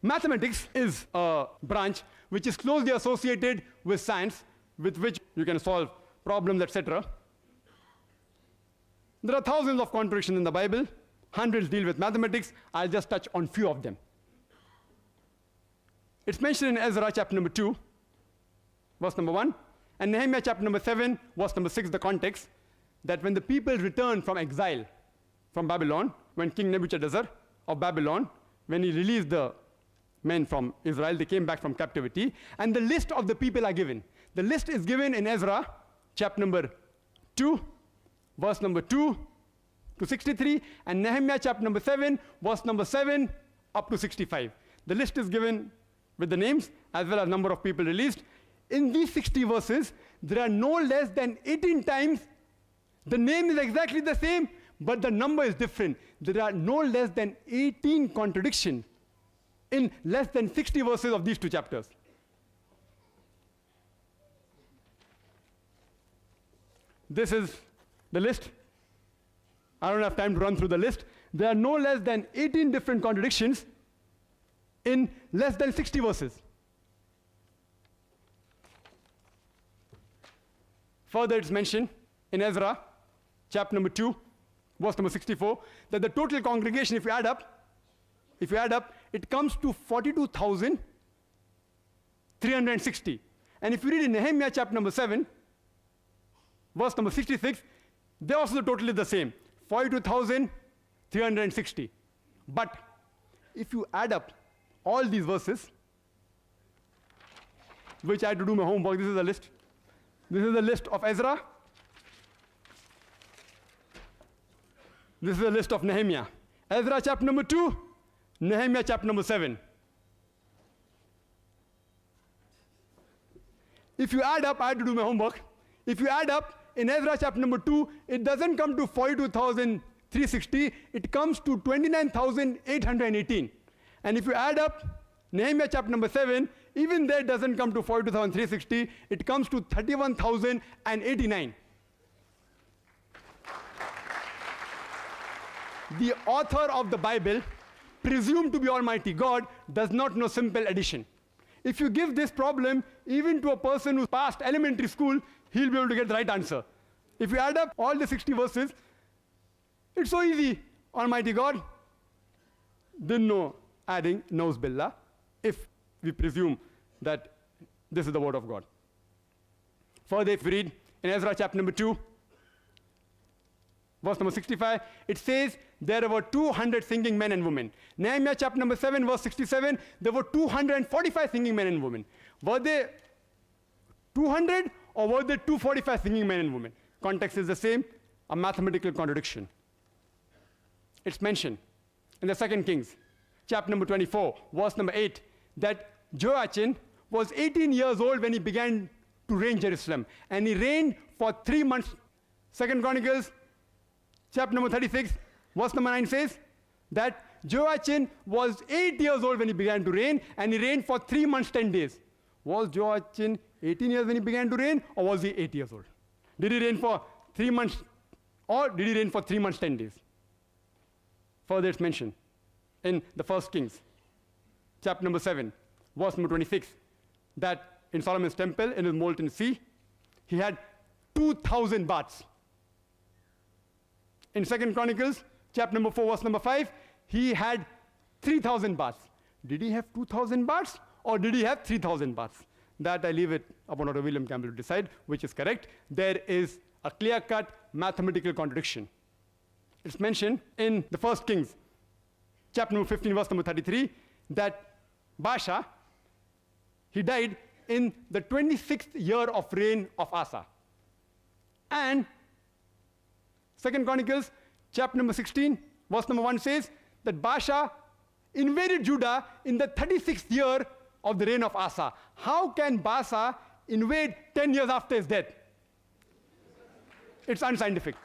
Mathematics is a branch which is closely associated with science, with which you can solve problems, etc. There are thousands of contradictions in the Bible. Hundreds deal with mathematics. I'll just touch on few of them. It's mentioned in Ezra chapter number 2, verse number 1, and Nehemiah chapter number 7, verse number 6, the context, that when the people returned from exile from Babylon, when King Nebuchadnezzar of Babylon, when he released the men from Israel, they came back from captivity, and the list of the people are given. The list is given in Ezra chapter number 2, verse number 2 to 63, and Nehemiah chapter number 7, verse number 7 up to 65. The list is given with the names as well as number of people released. In these 60 verses, there are no less than 18 times the name is exactly the same, but the number is different. There are no less than 18 contradictions in less than 60 verses of these two chapters. This is the list. I don't have time to run through the list. There are no less than 18 different contradictions in less than 60 verses. Further, it's mentioned in Ezra, chapter number 2, verse number 64, that the total congregation, if you add up, it comes to 42,360. And if you read in Nehemiah chapter number 7, verse number 66, they also the total is the same, 42,360. But if you add up all these verses, which I had to do my homework, this is the list. This is the list of Ezra. This is the list of Nehemiah. Ezra chapter number 2, Nehemiah chapter number 7. If you add up, I had to do my homework. If you add up, in Ezra chapter number 2, it doesn't come to 42,360, it comes to 29,818. And if you add up Nehemiah chapter number 7, even there it doesn't come to 42,360, it comes to 31,089. The author of the Bible, presumed to be Almighty God, does not know simple addition. If you give this problem even to a person who passed elementary school, he'll be able to get the right answer. If you add up all the 60 verses, it's so easy. Almighty God didn't know adding knows billah, if we presume that this is the word of God. Further, if we read in Ezra chapter number 2, verse number 65, it says there were 200 singing men and women. Nehemiah chapter number 7, verse 67, there were 245 singing men and women. Were they 200 or were there 245 singing men and women? Context is the same, a mathematical contradiction. It's mentioned in the 2 Kings, chapter number 24, verse number 8, that Joachim was 18 years old when he began to reign Jerusalem, and he reigned for 3 months. 2 Chronicles, chapter number 36, verse number 9 says that Joachim was 8 years old when he began to reign, and he reigned for 3 months, 10 days. Was Joachim 18 years when he began to reign, or was he 8 years old? Did he reign for 3 months, or did he reign for 3 months, 10 days? Further, it's mentioned in the 1 Kings, chapter number 7, verse number 26, that in Solomon's temple, in his molten sea, he had 2,000 baths. In 2 Chronicles, chapter number 4, verse number 5, he had 3,000 baths. Did he have 2,000 baths, or did he have 3,000 baths? That I leave it upon Dr. William Campbell to decide which is correct. There is a clear-cut mathematical contradiction. It's mentioned in the 1 Kings, chapter number 15, verse number 33, that Baasha, he died in the 26th year of reign of Asa. And 2 Chronicles, chapter number 16, verse number 1 says that Baasha invaded Judah in the 36th year of the reign of Asa. How can Baasha invade 10 years after his death? It's unscientific.